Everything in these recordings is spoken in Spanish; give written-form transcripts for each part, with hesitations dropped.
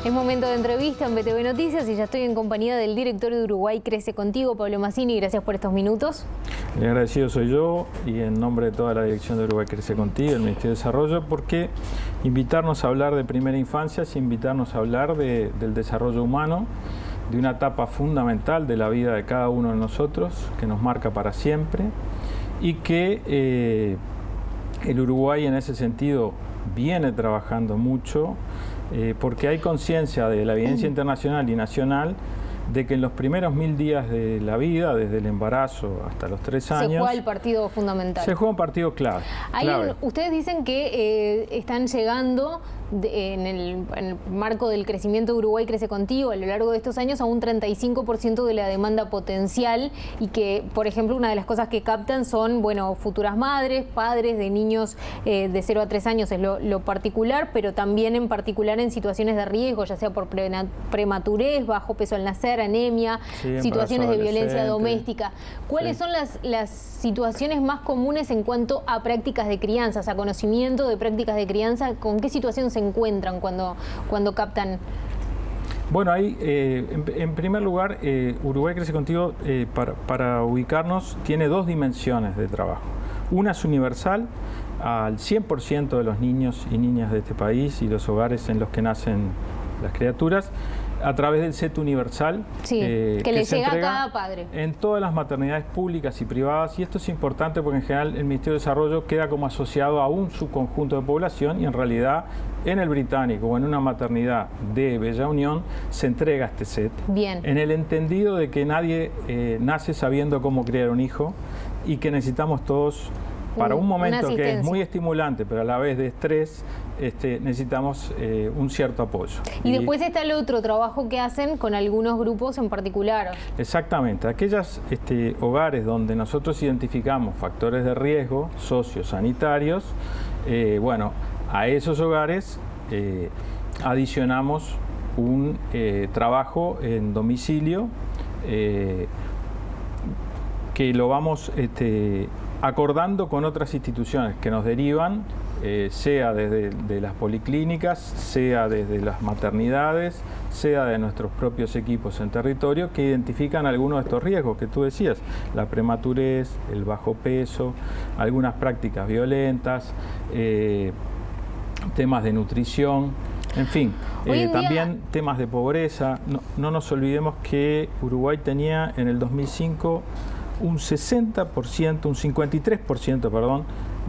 Es momento de entrevista en BTV Noticias y ya estoy en compañía del director de Uruguay Crece Contigo, Pablo Mazzini. Gracias por estos minutos. El agradecido soy yo y en nombre de toda la dirección de Uruguay Crece Contigo, el Ministerio de Desarrollo, porque invitarnos a hablar de primera infancia es invitarnos a hablar del desarrollo humano, de una etapa fundamental de la vida de cada uno de nosotros, que nos marca para siempre y que el Uruguay en ese sentido viene trabajando mucho porque hay conciencia de la evidencia internacional y nacional de que en los primeros 1000 días de la vida, desde el embarazo hasta los 3 años... Se juega el partido fundamental. Se juega un partido clave. Ustedes dicen que están llegando en el marco del crecimiento de Uruguay Crece Contigo a lo largo de estos años a un 35% de la demanda potencial y que, por ejemplo, una de las cosas que captan son, bueno, futuras madres, padres de niños de 0 a 3 años es lo particular, pero también en particular en situaciones de riesgo, ya sea por prematurez, bajo peso al nacer, anemia, sí, situaciones de violencia doméstica. ¿Cuáles son las situaciones más comunes en cuanto a prácticas de crianza, a conocimiento de prácticas de crianza? ¿Con qué situación se encuentran cuando captan? Bueno, ahí, en primer lugar, Uruguay Crece Contigo, para ubicarnos, tiene 2 dimensiones de trabajo. Una es universal, al 100% de los niños y niñas de este país y los hogares en los que nacen las criaturas, a través del CET universal, sí, que le llega a cada padre en todas las maternidades públicas y privadas, y esto es importante porque en general el Ministerio de Desarrollo queda como asociado a un subconjunto de población y en realidad en el británico o en una maternidad de Bella Unión se entrega este CET. Bien. En el entendido de que nadie nace sabiendo cómo criar un hijo y que necesitamos todos, para un momento que es muy estimulante, pero a la vez de estrés, necesitamos un cierto apoyo. Y después está el otro trabajo que hacen con algunos grupos en particular. Exactamente. Aquellos hogares donde nosotros identificamos factores de riesgo sociosanitarios, bueno, a esos hogares adicionamos un trabajo en domicilio que lo vamos acordando con otras instituciones que nos derivan, sea desde las policlínicas, sea desde las maternidades, sea de nuestros propios equipos en territorio, que identifican algunos de estos riesgos que tú decías, la prematurez, el bajo peso, algunas prácticas violentas, temas de nutrición, en fin, también temas de pobreza. No nos olvidemos que Uruguay tenía en el 2005 un 60%, un 53%, perdón,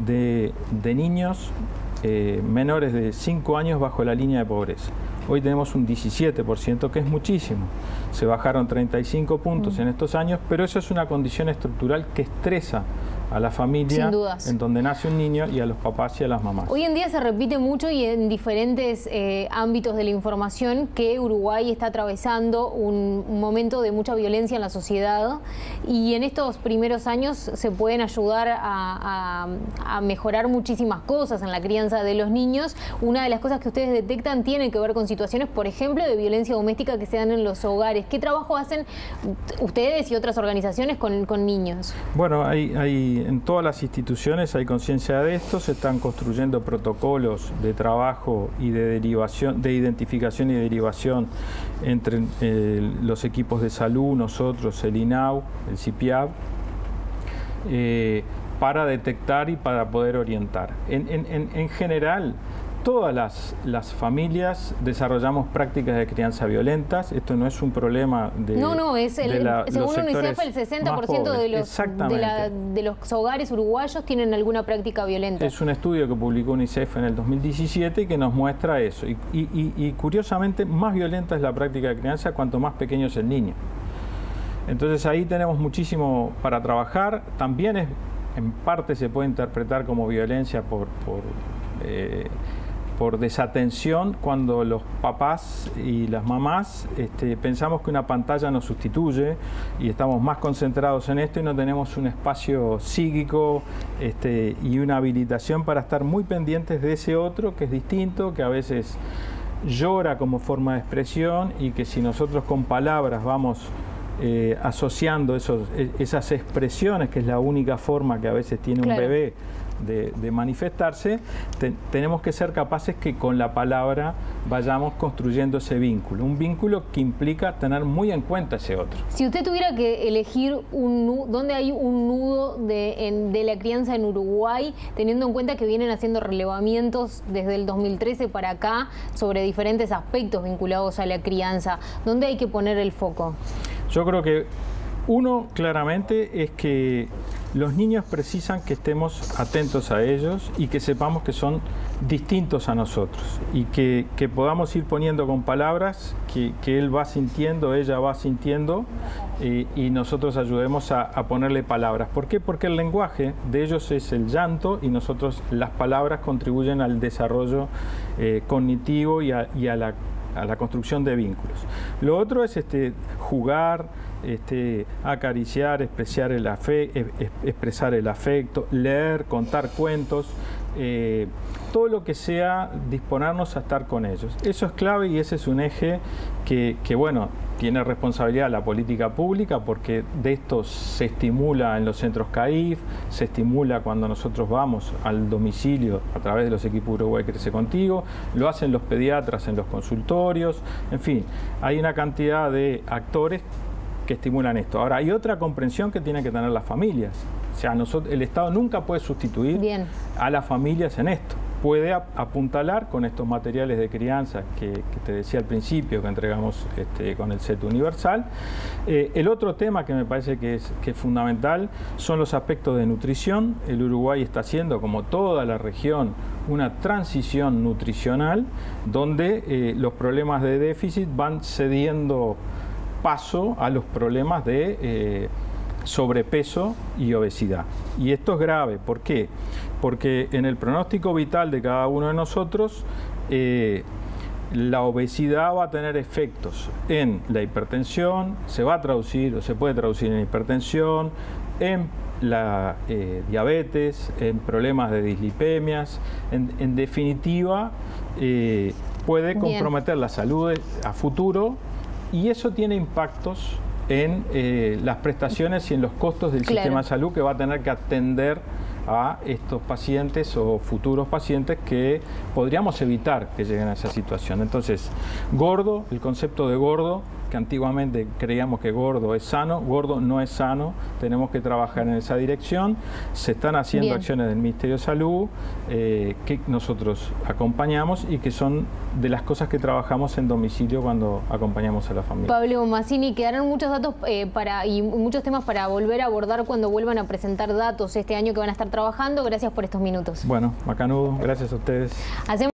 de niños menores de 5 años bajo la línea de pobreza. Hoy tenemos un 17%, que es muchísimo. Se bajaron 35 puntos en estos años, pero eso es una condición estructural que estresa a la familia en donde nace un niño y a los papás y a las mamás. Hoy en día se repite mucho y en diferentes ámbitos de la información que Uruguay está atravesando un momento de mucha violencia en la sociedad y en estos primeros años se pueden ayudar a mejorar muchísimas cosas en la crianza de los niños. Una de las cosas que ustedes detectan tiene que ver con situaciones, por ejemplo, de violencia doméstica que se dan en los hogares. ¿Qué trabajo hacen ustedes y otras organizaciones con niños? Bueno, en todas las instituciones hay conciencia de esto, se están construyendo protocolos de trabajo y de derivación, de identificación y derivación entre los equipos de salud, nosotros, el INAU, el CIPIAB, para detectar y para poder orientar. En general, todas las familias desarrollamos prácticas de crianza violentas. Esto no es un problema de... según UNICEF, el 60% de los hogares uruguayos tienen alguna práctica violenta. Es un estudio que publicó UNICEF en el 2017 que nos muestra eso. Y curiosamente, más violenta es la práctica de crianza cuanto más pequeño es el niño. Entonces ahí tenemos muchísimo para trabajar. También en parte se puede interpretar como violencia por desatención cuando los papás y las mamás pensamos que una pantalla nos sustituye y estamos más concentrados en esto y no tenemos un espacio psíquico y una habilitación para estar muy pendientes de ese otro que es distinto, que a veces llora como forma de expresión y que si nosotros con palabras vamos asociando esas expresiones, que es la única forma que a veces tiene un bebé de manifestarse, tenemos que ser capaces que con la palabra vayamos construyendo ese vínculo, un vínculo que implica tener muy en cuenta ese otro. Si usted tuviera que elegir dónde hay un nudo de la crianza en Uruguay, teniendo en cuenta que vienen haciendo relevamientos desde el 2013 para acá sobre diferentes aspectos vinculados a la crianza, ¿dónde hay que poner el foco? Yo creo que uno claramente es que los niños precisan que estemos atentos a ellos y que sepamos que son distintos a nosotros y que podamos ir poniendo con palabras que él va sintiendo, ella va sintiendo y nosotros ayudemos a ponerle palabras. ¿Por qué? Porque el lenguaje de ellos es el llanto y nosotros las palabras contribuyen al desarrollo cognitivo y a la construcción de vínculos. Lo otro es jugar, acariciar, expresar el afecto, leer, contar cuentos, todo lo que sea disponernos a estar con ellos. Eso es clave y ese es un eje que bueno, tiene responsabilidad la política pública porque de esto se estimula en los centros CAIF, se estimula cuando nosotros vamos al domicilio a través de los equipos Uruguay Crece Contigo, lo hacen los pediatras en los consultorios, en fin, hay una cantidad de actores que estimulan esto. Ahora, hay otra comprensión que tienen que tener las familias. O sea, el Estado nunca puede sustituir a las familias en esto. Puede apuntalar con estos materiales de crianza que te decía al principio, que entregamos con el CET Universal. El otro tema que me parece que es fundamental son los aspectos de nutrición. El Uruguay está haciendo, como toda la región, una transición nutricional donde los problemas de déficit van cediendo paso a los problemas de sobrepeso y obesidad. Y esto es grave. ¿Por qué? Porque en el pronóstico vital de cada uno de nosotros, la obesidad va a tener efectos en la hipertensión, se va a traducir o se puede traducir en hipertensión, en la diabetes, en problemas de dislipemias, en definitiva, puede comprometer la salud a futuro y eso tiene impactos en las prestaciones y en los costos del sistema de salud que va a tener que atender a estos pacientes o futuros pacientes que podríamos evitar que lleguen a esa situación. Entonces, gordo, el concepto de gordo, que antiguamente creíamos que gordo es sano, gordo no es sano, tenemos que trabajar en esa dirección. Se están haciendo acciones del Ministerio de Salud que nosotros acompañamos y que son de las cosas que trabajamos en domicilio cuando acompañamos a la familia. Pablo Mazzini, quedarán muchos datos y muchos temas para volver a abordar cuando vuelvan a presentar datos este año que van a estar trabajando. Gracias por estos minutos. Bueno, macanudo, gracias a ustedes.